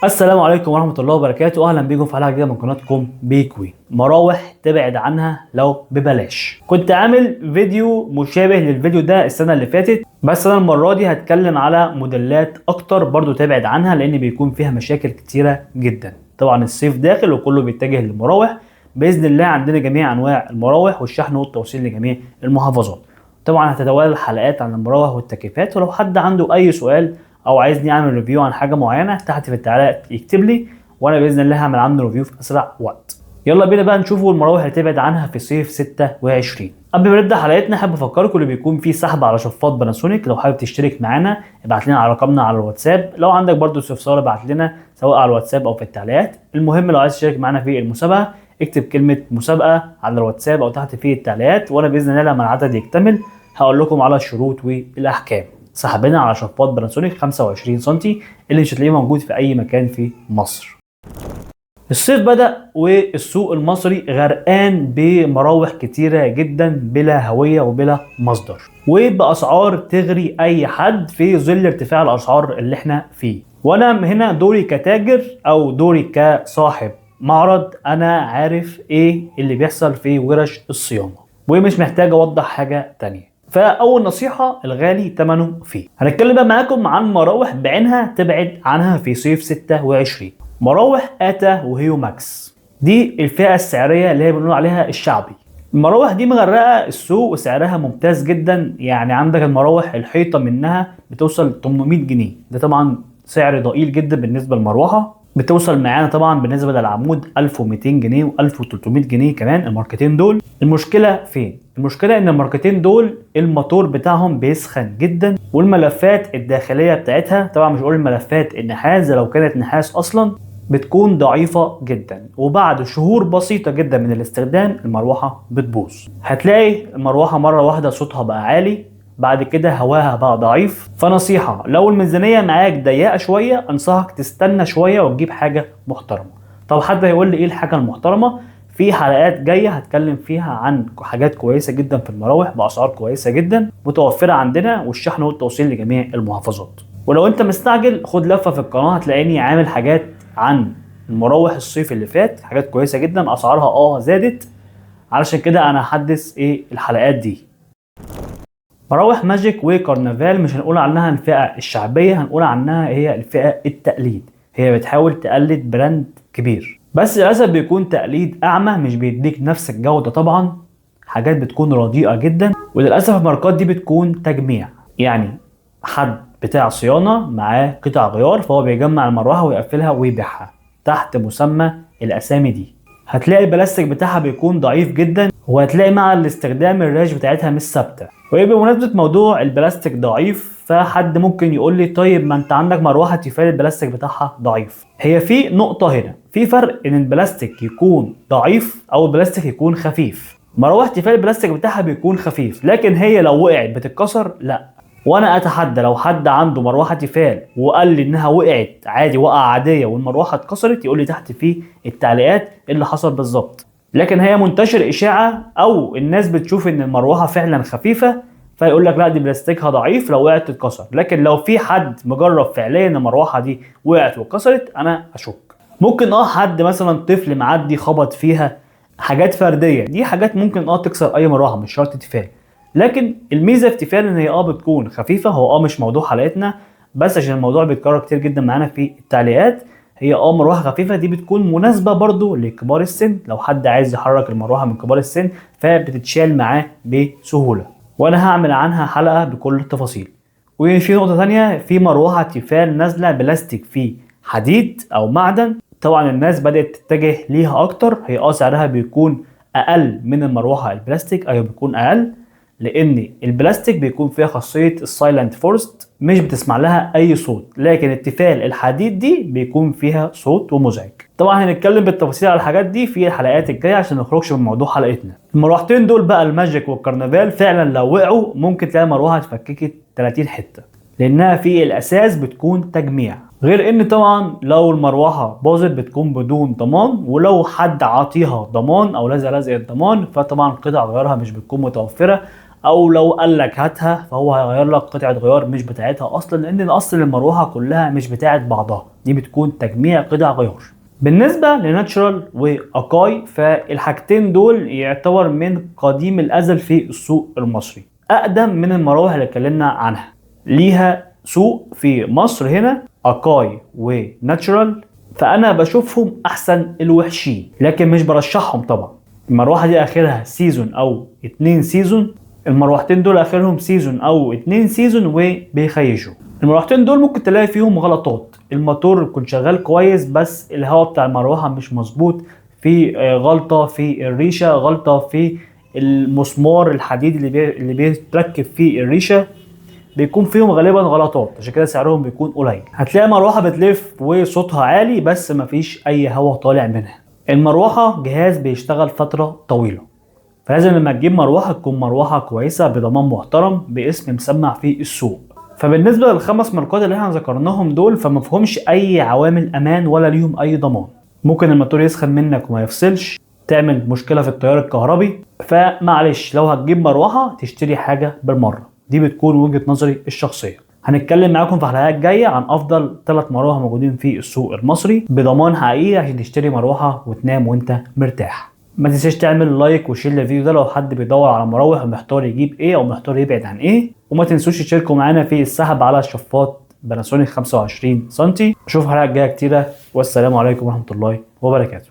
السلام عليكم ورحمة الله وبركاته. أهلا بيكم في حلقة جديدة من قناتكم بيكوي. مراوح تبعد عنها لو ببلاش. كنت عامل فيديو مشابه للفيديو ده السنة اللي فاتت، بس أنا المرة دي هتكلم على موديلات أكتر برضو تبعد عنها، لأن بيكون فيها مشاكل كتيرة جدا. طبعا الصيف داخل وكله بيتجه للمراوح. بإذن الله عندنا جميع أنواع المراوح والشحن والتوصيل لجميع المحافظات. طبعا هتتوالى الحلقات عن المراوح والتكييفات، ولو حد عنده أي سؤال او عايزني اعمل ريفيو عن حاجه معينه تحت في التعليقات يكتب لي، وانا باذن الله هعمل عنه ريفيو في اسرع وقت. يلا بينا بقى نشوفوا المراوح اللي تبعد عنها في صيف 26. قبل ما نبدا حلقتنا حابب افكركم اللي بيكون فيه سحب على شفاط باناسونيك. لو حابب تشترك معانا ابعت لنا على رقمنا على الواتساب، لو عندك برضو استفسار ابعت لنا سواء على الواتساب او في التعليقات. المهم لو عايز تشترك معانا في المسابقه اكتب كلمه مسابقه على الواتساب او تحت في التعليقات، وانا باذن الله لما العدد يكتمل هقول لكم على الشروط والاحكام. سحبنا على شفاط باناسونيك 25 سم اللي مش هتلاقيه موجود في اي مكان في مصر. الصيف بدأ والسوق المصري غرقان بمراوح كتيرة جدا بلا هوية وبلا مصدر، وبأسعار تغري اي حد في ظل ارتفاع الاسعار اللي احنا فيه. وانا هنا دوري كتاجر او دوري كصاحب معرض، انا عارف ايه اللي بيحصل في ورش الصيانة ومش محتاج اوضح حاجة تانية. فاول نصيحه الغالي ثمنه فيه. هنتكلم بقى معاكم عن مراوح بعينها تبعد عنها في صيف 26. مراوح اتا وهيو ماكس، دي الفئه السعريه اللي هي بنقول عليها الشعبي. المراوح دي مغرقه السوق وسعرها ممتاز جدا. يعني عندك المراوح الحيطه منها بتوصل 800 جنيه، ده طبعا سعر ضئيل جدا بالنسبه للمروحه. بتوصل معانا طبعا بالنسبه للعمود 1200 جنيه و1300 جنيه كمان الماركتين دول. المشكله فين؟ المشكله ان الماركتين دول الموتور بتاعهم بيسخن جدا، والملفات الداخليه بتاعتها طبعا مش هقول الملفات النحاس، لو كانت نحاس اصلا بتكون ضعيفه جدا، وبعد شهور بسيطه جدا من الاستخدام المروحه بتبوظ. هتلاقي المروحه مره واحده صوتها بقى عالي، بعد كده هواها بقى ضعيف. فنصيحة لو الميزانية معاك ضيقة شوية انصحك تستنى شوية وتجيب حاجة محترمة. طب حد هيقول لي ايه الحاجة المحترمة؟ في حلقات جاية هتكلم فيها عن حاجات كويسة جدا في المراوح بأسعار كويسة جدا متوفرة عندنا، والشحن والتوصيل لجميع المحافظات. ولو انت مستعجل خد لفة في القناة هتلاقيني عامل حاجات عن المراوح الصيف اللي فات، حاجات كويسة جدا اسعارها زادت، علشان كده انا هحدث الحلقات دي. مراوح ماجيك وكارنفال مش هنقول عنها الفئة الشعبية، هنقول عنها هي الفئة التقليد. هي بتحاول تقلد براند كبير، بس للأسف بيكون تقليد أعمى، مش بيديك نفس الجودة. طبعا حاجات بتكون رديئة جدا، وللأسف الماركات دي بتكون تجميع. يعني حد بتاع صيانة معاه قطع غيار فهو بيجمع المروحة ويقفلها ويبيعها تحت مسمى الأسامي دي. هتلاقي البلاستيك بتاعها بيكون ضعيف جدا، وهتلاقي مع الاستخدام الريش بتاعتها مش ثابته. وبمناسبه موضوع البلاستيك ضعيف، فحد ممكن يقول لي طيب ما انت عندك مروحه تيفال البلاستيك بتاعها ضعيف. هي في نقطه هنا، في فرق ان البلاستيك يكون ضعيف او البلاستيك يكون خفيف. مروحه تيفال البلاستيك بتاعها بيكون خفيف، لكن هي لو وقعت بتتكسر لا. وانا اتحدى لو حد عنده مروحه تيفال وقال لي انها وقعت عادي وقعه عاديه والمروحه اتكسرت، يقول لي تحت في التعليقات ايه اللي حصل بالظبط. لكن هي منتشر اشاعه او الناس بتشوف ان المروحه فعلا خفيفه فيقول لك لا دي بلاستيكها ضعيف لو وقعت تتكسر. لكن لو في حد مجرب فعليا ان المروحه دي وقعت واتكسرت انا اشك. ممكن حد مثلا طفل معدي خبط فيها، حاجات فرديه، دي حاجات ممكن تكسر اي مروحه مش شرط تيفال. لكن الميزه في تيفال ان هي بتكون خفيفه. هو مش موضوع حلقتنا، بس عشان الموضوع بيتكرر كتير جدا معانا في التعليقات. هي مروحه خفيفه دي بتكون مناسبه برضو لكبار السن، لو حد عايز يحرك المروحه من كبار السن فبتتشال معاه بسهوله، وانا هعمل عنها حلقه بكل التفاصيل. وفي نقطه ثانيه، في مروحه تيفال نازله بلاستيك فيه حديد او معدن، طبعا الناس بدات تتجه ليها اكتر. هي سعرها بيكون اقل من المروحه البلاستيك، بيكون اقل، لان البلاستيك بيكون فيها خاصيه السايلنت فورست مش بتسمع لها اي صوت، لكن التيفال الحديد دي بيكون فيها صوت ومزعج. طبعا هنتكلم بالتفاصيل على الحاجات دي في الحلقات الجايه عشان ما نخرجش من موضوع حلقتنا. المروحتين دول بقى الماجيك والكارنفال فعلا لو وقعوا ممكن تلاقي مروحه اتفككت 30 حته، لانها في الاساس بتكون تجميع. غير ان طبعا لو المروحه باظت بتكون بدون ضمان، ولو حد عاطيها ضمان او لزق الضمان فطبعا قطع غيارها مش بتكون متوفره، او لو قال لك هاتها فهو هيغير لك قطعه غيار مش بتاعتها اصلا، لان اصل المروحه كلها مش بتاعت بعضها، دي بتكون تجميع قطع غيار. بالنسبه لناتشورال واكاي فالحاجتين دول يعتبر من قديم الازل في السوق المصري، اقدم من المراوح اللي اتكلمنا عنها، ليها سوق في مصر هنا اكاي وناتشورال، فانا بشوفهم احسن الوحشين لكن مش برشحهم طبعا. المروحه دي اخرها سيزون او 2 سيزون، المروحتين دول اخرهم سيزون او 2 سيزون وبيخيشوا. المروحتين دول ممكن تلاقي فيهم غلطات، الموتور يكون شغال كويس بس الهواء بتاع المروحه مش مظبوط، في غلطه في الريشه، غلطه في المسمار الحديد اللي بيتركب في الريشه، بيكون فيهم غالبا غلطات، عشان كده سعرهم بيكون قليل. هتلاقي مروحه بتلف وصوتها عالي بس مفيش اي هواء طالع منها. المروحه جهاز بيشتغل فتره طويله، فلازم لما تجيب مروحه تكون مروحه كويسه بضمان محترم باسم مسمع في السوق. فبالنسبه للخمس ماركات اللي احنا ذكرناهم دول فمفهومش اي عوامل امان ولا ليهم اي ضمان. ممكن الموتور يسخن منك وما يفصلش، تعمل مشكله في التيار الكهربي، فمعلش لو هتجيب مروحه تشتري حاجه بالمره. دي بتكون وجهه نظري الشخصيه. هنتكلم معاكم في حلقات جايه عن افضل 3 مروحه موجودين في السوق المصري بضمان حقيقي عشان تشتري مروحه وتنام وانت مرتاح. ما تنساش تعمل لايك وشير للفيديو ده لو حد بيدور على مراوح ومحتار يجيب ايه او محتار يبعد عن ايه، وما تنسوش تشتركوا معانا في السحب على شفاط باناسونيك 25 سم. اشوف حلقات جايه كتيره، والسلام عليكم ورحمه الله وبركاته.